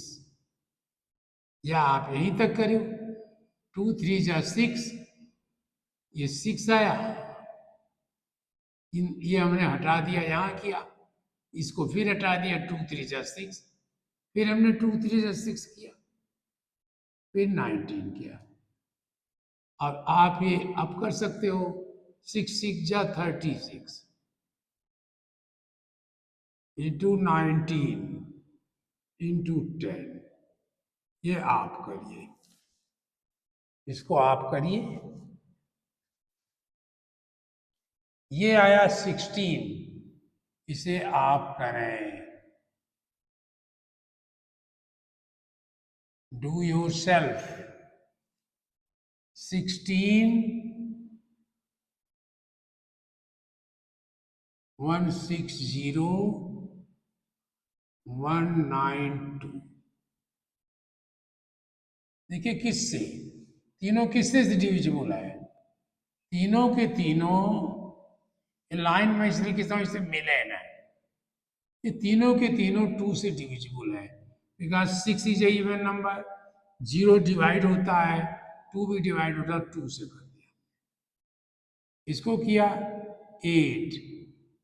S1: या आप यहीं तक करो, 2 3 जा 6, ये 6 आया, ये हमने हटा दिया, यहाँ किया, इसको फिर हटा दिया, 2 3 जा 6, फिर हमने 2 3 जा 6 किया, फिर 19 किया। अब आप ये अब कर सकते हो, 6 6 जा 36 इंटू 19 इंटू 10, ये आप करिए, इसको आप करिए, ये आया 16, इसे आप करें, डू योर सेल्फ, 16 160 192, देखिए किससे, तीनों किससे डिविजिबल है, तीनों के तीनों लाइन में इसलिए किस तरह से मिले ना, ये तीनों के तीनों 2 से डिविजिबल है, because 6 is even number, 0 divide होता है, 2 भी डिवाइड होता है, 2 से कर दिया, इसको किया 8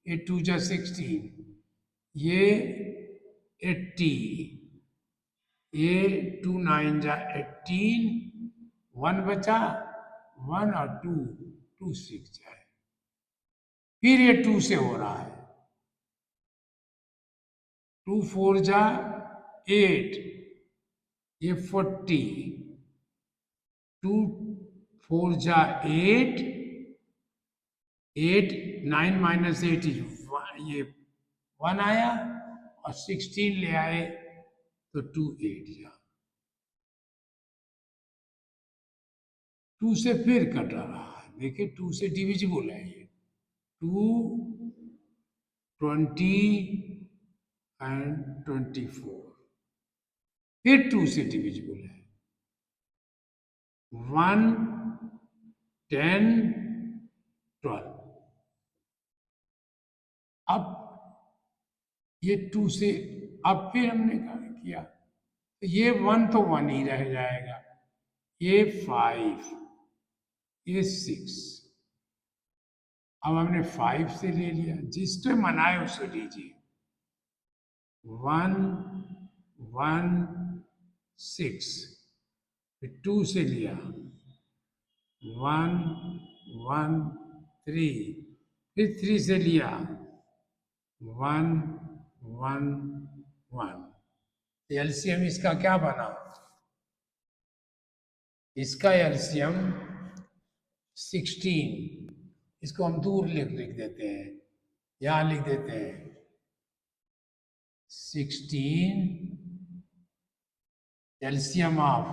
S1: 8 2 जा 16, ये 80, ये 2 9 जा 18, 1 बचा, 1 और 2 2 6 जाए, फिर ये 2 से हो रहा है, 2 4 जा 8, ये 40, 2 4 जा 8, 8, 9 माइनस 8 ये 1 आया, और 16 ले आए तो 2 8 या 2 से फिर कट रहा है। देखिए 2 से डिविजिबल है ये, 2, 20 एंड 24, फिर 2 से डिविजिबल है, 1, 10, 12। अब ये 2 से, अब फिर हमने किया तो ये 1 तो 1 ही रह जाएगा, ये 5, ये 6। अब हमने 5 से ले लिया, जिससे मनाए उसे लीजिए, 1, 1, 6, फिर 2 से लिया, 1, 1, 3, फिर 3 से लिया, 1, 1, 1। एलसीएम इसका क्या बना? इसका एलसीएम 16, इसको हम दूर लिख देते हैं, यहां लिख देते हैं 16 LCM of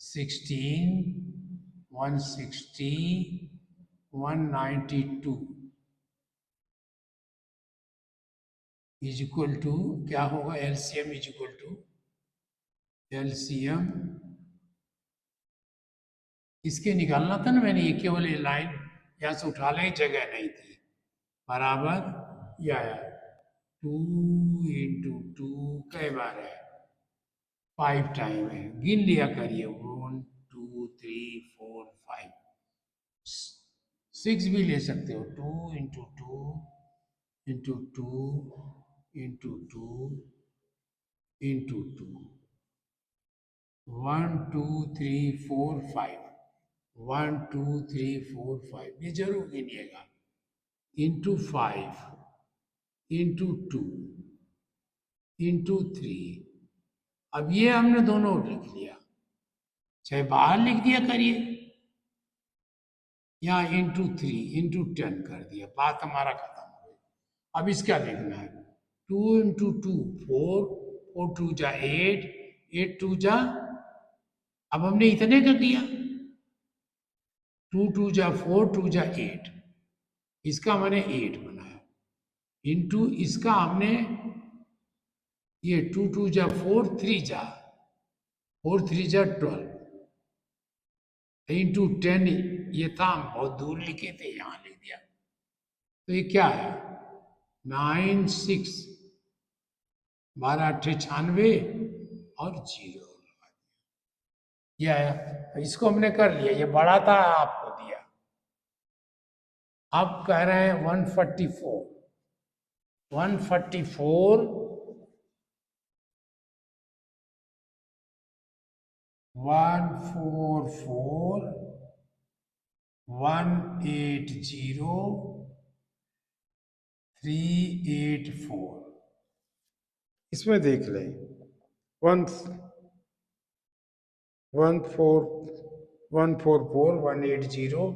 S1: 16, 160, 192 is equal to, क्या होगा? LCM is equal to LCM, इसके निकालना था ना मैंने, ये केवल ये लाइन यहां से उठा ले, जगह नहीं थी, बराबर ये आया 2 इंटू 2 कई बार है, 5 टाइम है, गिन लिया करिए, 1, 2, 3, 4, 5, 6 भी ले सकते हो, 2 इंटू 2 इंटू 2 इंटू 2 इंटू 2, 1, 2, 3, 4, 5, 1, 2, 3, 4, 5, ये जरूर गिनिएगा, इंटू 5 इंटू 2 इंटू 3। अब ये हमने दोनों लिख लिया, चाहे बाहर लिख दिया करिए, यहाँ इंटू 3 इंटू 10 कर दिया, बात हमारा खत्म हो गई। अब इसका देखना है, 2 इंटू 2 4, 4 2 जा 8, 8 2 जा, अब हमने इतने कर दिया, 2 2 जा 4, 2 जा 8, इसका मैंने 8 बनाया, इंटू इसका हमने ये 2 2 जा 4, 3 जा 4 3 जा 12 इंटू 10, ये था हम बहुत दूर लिखे थे, यहाँ लिख दिया, तो ये क्या है? 9 6, 12 98 और 0, ये आया। इसको हमने कर लिया, ये बड़ा था आपको दिया। अब कह रहे हैं 144, 144, 144, 180, 384, इसमें देख लें, 144, 180,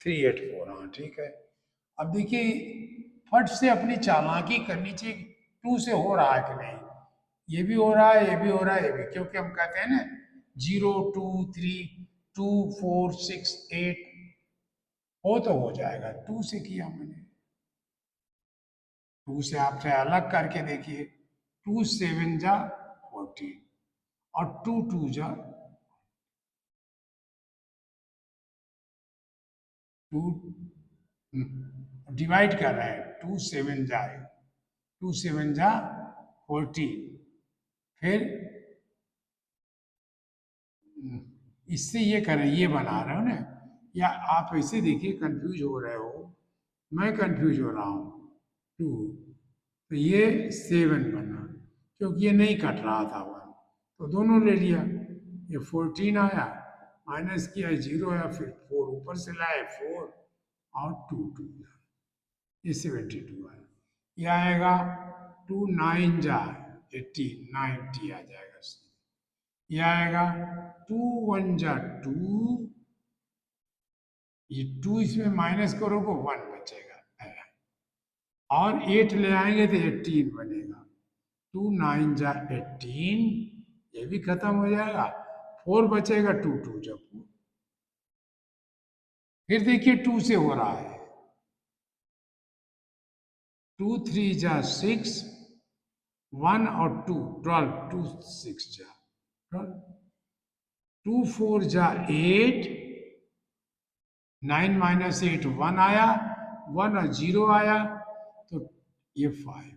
S1: 384, हाँ ठीक है। अब देखिए फट से अपनी चालाकी करनी चाहिए, 2 से हो रहा है कि नहीं, ये भी हो रहा है, ये भी हो रहा है, ये भी, क्योंकि हम कहते हैं ना 0 2 3 2 4 6 8, हो तो हो जाएगा, 2 से किया मैंने, 2 से आपसे अलग करके देखिए, 2 7 जा 14 और 2 2 जा 2, डिवाइड कर रहे हैं, 2 7 जाए, 2 7 जा 14, फिर इससे ये करें, ये बना रहे हो ना, या आप ऐसे देखिए कंफ्यूज हो रहे हो, मैं कंफ्यूज हो रहा हूँ, 2, तो ये 7 बना, क्योंकि ये नहीं कट रहा था 1, तो दोनों ले लिया, ये 14 आया, माइनस किया 0 आया, फिर 4 ऊपर से लाए 4 और 2 2, ये 72 आया, ये आएगा 2 9 जा 18, 90 आ जाएगा, ये आएगा 2 1 जा 2, ये 2 इसमें माइनस करोगे 1 बचेगा, और 8 ले आएंगे तो 18 बनेगा। 2 9 जा 18, ये भी खत्म हो जाएगा। 4 बचेगा, 2 2 जब 4। फिर देखिए 2 से हो रहा है, 2 3 जा 6, 1 और 2 12, 2 6 जा 12, 2 4 जा 8, 9 माइनस 8 1 आया, 1 और 0 आया, तो ये 5।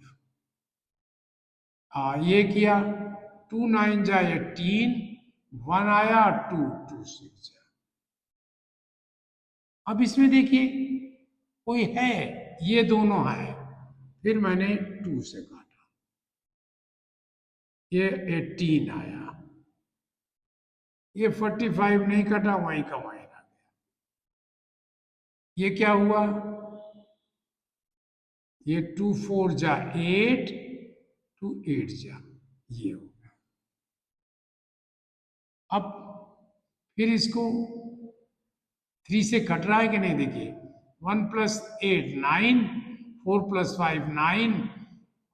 S1: ये किया, 2 9 जा 18, 1 आया, 2 2 6 जा। अब इसमें देखिए कोई है, ये दोनों है, फिर मैंने 2 से काटा, ये 18 आया, ये 45 नहीं कटा, वहीं का वहीं आ गया। ये क्या हुआ, ये 2 4 जा 8, 2 8 जा, ये हो गया। अब फिर इसको 3 से कट रहा है कि नहीं, देखिए 1 प्लस 8 9, 4 प्लस 5 9,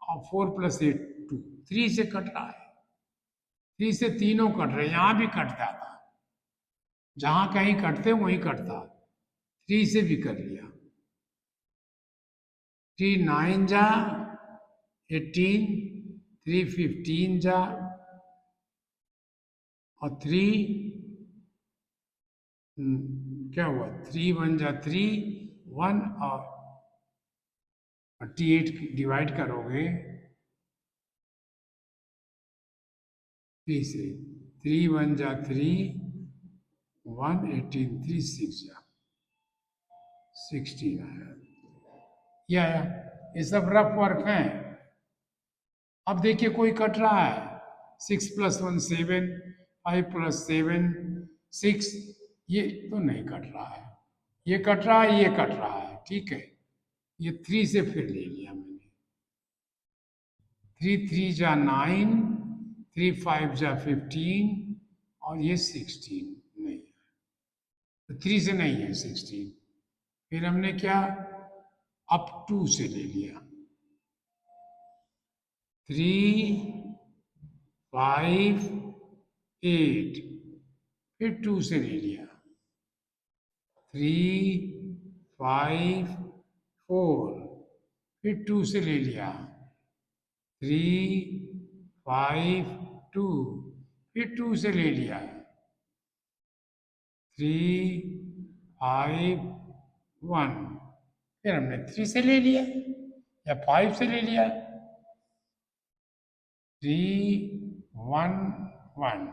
S1: और 4 प्लस 8 2, 3 से कट रहा है। 3 से तीनों कट रहे, यहां भी कट जाता, जहां कहीं कटते वहीं कटता। 3 से भी कर लिया, 3 9 जा 18, 3 15 जा, और 3 क्या हुआ, 3 1 जा 3, 1 और 38 डिवाइड करोगे 3 से, 3 1 जा 3, 1 18 3 6 जा 16 आया, ये आया। ये सब रफ वर्क है। अब देखिए कोई कट रहा है, 6 प्लस 1 7, 5 प्लस 7 6, ये तो नहीं कट रहा है, ये कट रहा है, ये कट रहा है, ठीक है। ये 3 से फिर ले लिया मैंने, 3 3 जा 9, 3 5 जा 15, और ये 16 नहीं है, तो 3 से नहीं है 16। फिर हमने क्या, अब 2 से ले लिया, 3 5 8, फिर 2 से ले लिया, 3 5 4, फिर 2 से ले लिया, 3 5 2, फिर 2 से ले लिया, 3 5 1, फिर हमने 3 से ले लिया या 5 से ले लिया, 3 1 1,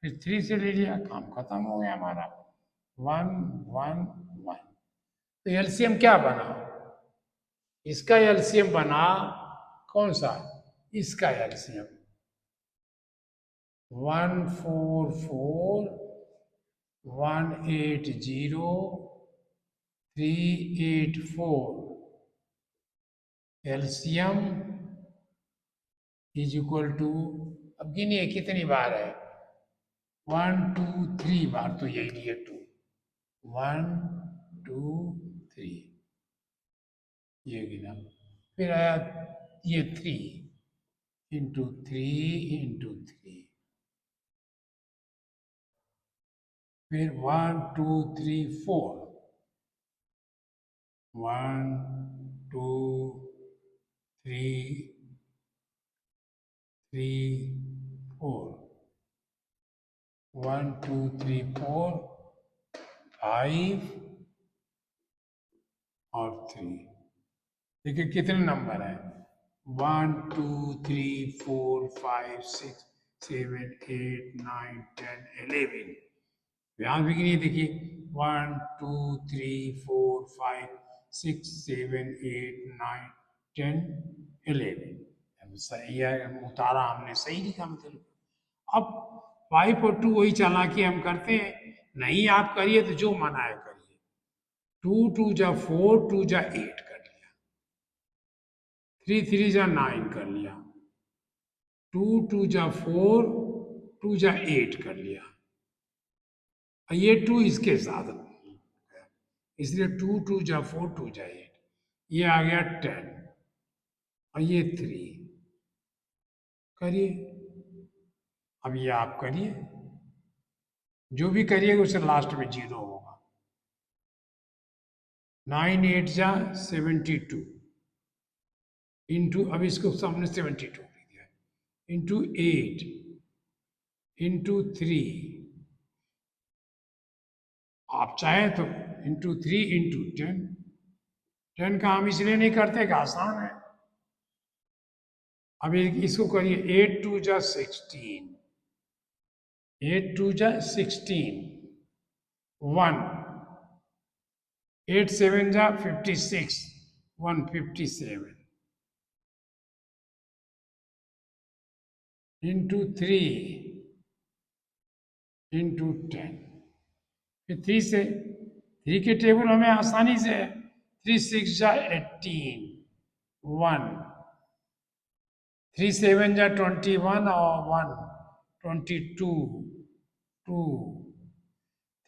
S1: फिर 3 से ले लिया, काम खत्म हो गया हमारा, 1 1 1। तो एलसीएम क्या बना, इसका एलसीएम बना कौन सा, इसका LCM 1 4 4 1 8 0 3 8 4, LCM is equal to, अब गिनिए कितनी बार है, 1 2 3 बार, तो यही लिए 2, 1 2 3, ये गिना, फिर आया ये 3 इंटू 3 इंटू 3, फिर 1 2 3 4, 1 2 3 3 4, 1 2 3 4 5 और 3। देखिए कितने नंबर है, 1 2 3 4 5 6 7 8 9 10 11, यहाँ भी गिनिए, देखिए 1 2 3 4 5 6 7 8 9 10 11, सही है, उतारा हमने, सही लिखा मतलब। अब 5 और 2 वही चालाकी हम करते हैं, नहीं आप करिए तो जो मना है करिए, 2 2 जा 4, 2 जा 8 कर लिया, 3 3 जा 9 कर लिया, 2 2 जा 4, 2 जा 8 कर लिया, ये 2 इसके साथ, इसलिए 2 2 जा 4 2 जा 8, ये आ गया 10 और ये 3। करिए, अब ये आप करिए, जो भी करिएगा उससे लास्ट में 0 होगा। 9 8 जा 72 इंटू, अब इसको सामने 72 लिख दिया, इंटू 8 इंटू 3, आप चाहें तो इंटू 3 इंटू 10। 10 का हम इसलिए नहीं करते कि आसान है। अब इसको करिए, 8 2 जा 16, 8 2 जा 16, 1, 8 7 जा 56, 157 इंटू 3 इंटू 10। फिर 3 से, 3 के टेबल हमें आसानी से 3 6 जा 18, 1, 3 7 जा 21 और 1 22, 2,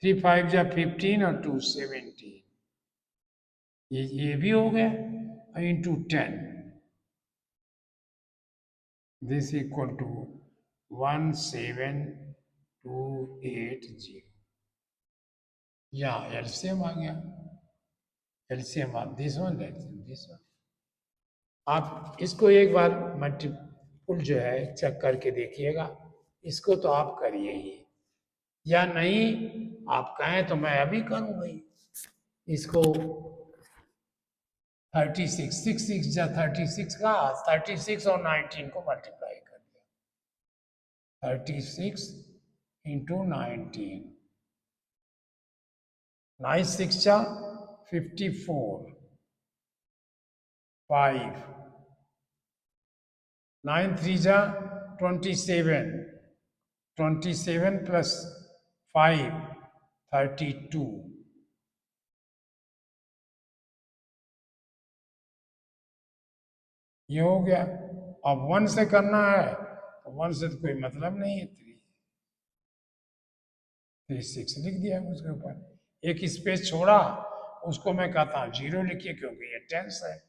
S1: 3 5 जा 15 और 2 17, ये भी हो गया, इंटू 10, दिस इक्वल टू 17280। या एलसीएम आ गया, एलसीएम आप दिस वन दिस वन। आप इसको एक बार मल्टीपुल जो है चेक करके देखिएगा, इसको तो आप करिए ही, या नहीं आप कहें तो मैं अभी करूँ भाई इसको। 36 6 6 जा 36 का 36 और 19 को मल्टीप्लाई कर दिया, 36 इंटू 19, 9 6 जा 54, 5, 9 3 जा 27, 27 प्लस 5 32, ये हो गया। अब 1 से करना है तो 1 से तो कोई मतलब नहीं है, 3 6 लिख दिया उसके ऊपर, एक स्पेस छोड़ा, उसको मैं कहता हूँ 0 लिखिए क्योंकि ये टेंस है।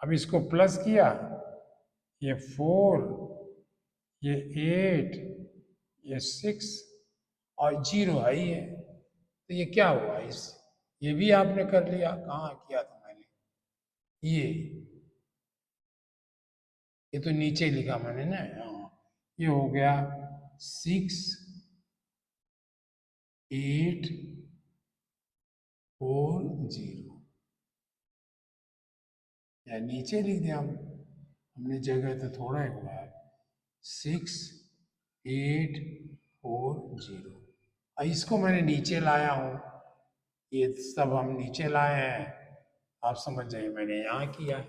S1: अब इसको प्लस किया, ये 4, ये 8, ये 6 और 0 है ही है, तो ये क्या हुआ, इस ये भी आपने कर लिया। कहाँ किया था मैंने, ये तो नीचे लिखा मैंने ना, ये हो गया 6 8 4 0, या नीचे लिख दिया हमने जगह तो थोड़ा ही हुआ है, 6 8 4 0, और इसको मैंने नीचे लाया हूँ, ये सब हम नीचे लाए हैं, आप समझ जाइए मैंने यहाँ किया,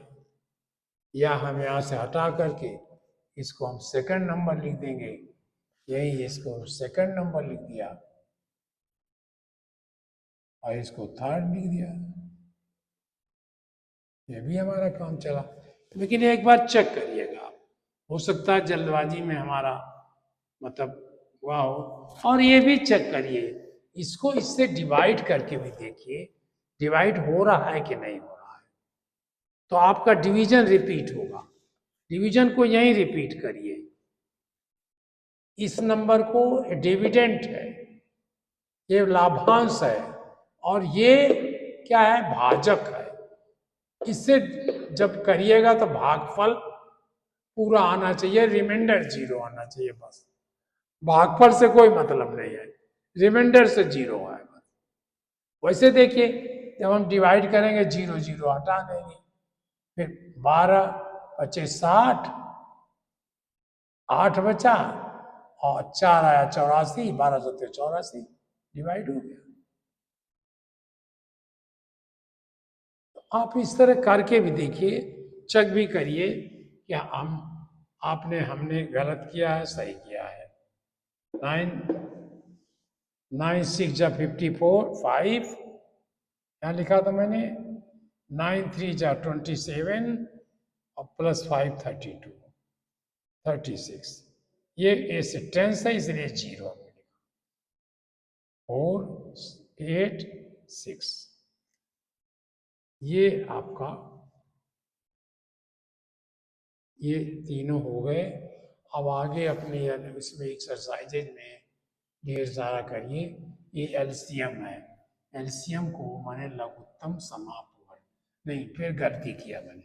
S1: या हम यहाँ से हटा करके इसको हम सेकंड नंबर लिख देंगे, यही इसको सेकंड नंबर लिख दिया और इसको थर्ड लिख दिया, ये भी हमारा काम चला। लेकिन एक बार चेक करिएगा आप, हो सकता है जल्दबाजी में हमारा मतलब हुआ हो, और ये भी चेक करिए, इसको इससे डिवाइड करके भी देखिए, डिवाइड हो रहा है कि नहीं हो रहा है, तो आपका डिवीजन रिपीट होगा। डिवीजन को यहीं रिपीट करिए, इस नंबर को डिविडेंड है, ये लाभांश है, और ये क्या है, भाजक है। इससे जब करिएगा तो भागफल पूरा आना चाहिए, रिमाइंडर 0 आना चाहिए बस, भागफल से कोई मतलब नहीं है, रिमाइंडर से 0 है बस। वैसे देखिए जब हम डिवाइड करेंगे 0 0 हटा देंगे, फिर 12 25 60, 8 बचा और 4 आया 84, 12 सत्ते 84, डिवाइड हो गया। आप इस तरह करके भी देखिए, चेक भी करिए कि हम आपने हमने गलत किया है सही किया है। 9 9 6 जा 54, 5 यहाँ लिखा था मैंने, 9 3 जा 27 और प्लस 5 32 36, ये ऐसे टेंस है इसलिए 0 4 8 6, ये आपका, ये तीनों हो गए। अब आगे अपने इसमें एक्सरसाइजेज में ढेर सारा करिए। ये एलसीएम है। एलसीएम को मैंने लघुत्तम समापवर्ग, नहीं फिर गलती किया मैंने,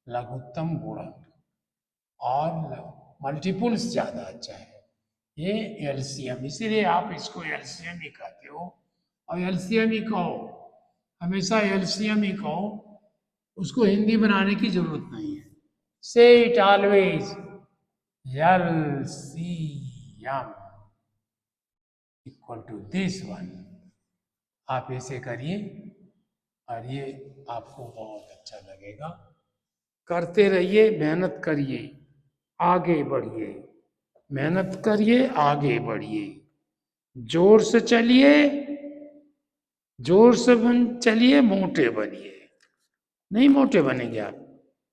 S1: लघुत्तम गुणक और मल्टीपुल्स ज्यादा अच्छा है। ये एलसीएम, इसीलिए आप इसको एलसीएम ही कहते हो और एलसीएम ही कहो, हमेशा एलसीएम ही कहो, उसको हिंदी बनाने की जरूरत नहीं है। Say it always, LCM equal to this one. आप ऐसे करिए और ये आपको बहुत अच्छा लगेगा। करते रहिए, मेहनत करिए, आगे बढ़िए, मेहनत करिए, आगे बढ़िए, जोर से चलिए, जोर से चलिए, मोटे बनिए। नहीं मोटे बनेंगे आप,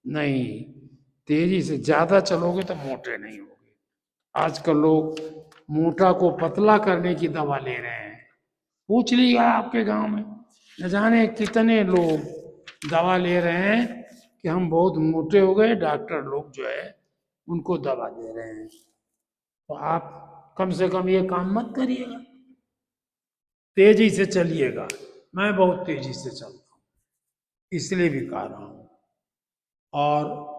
S1: नहीं, तेजी से ज्यादा चलोगे तो मोटे नहीं होगे। आजकल लोग मोटा को पतला करने की दवा ले रहे हैं। पूछ लिया आपके गांव में, न जाने कितने लोग दवा ले रहे हैं कि हम बहुत मोटे हो गए, डॉक्टर लोग जो है उनको दवा दे रहे हैं। तो आप कम से कम ये काम मत करिएगा, तेजी से चलिएगा। मैं बहुत तेजी से चलता हूँ, इसलिए भी कह रहा हूँ। और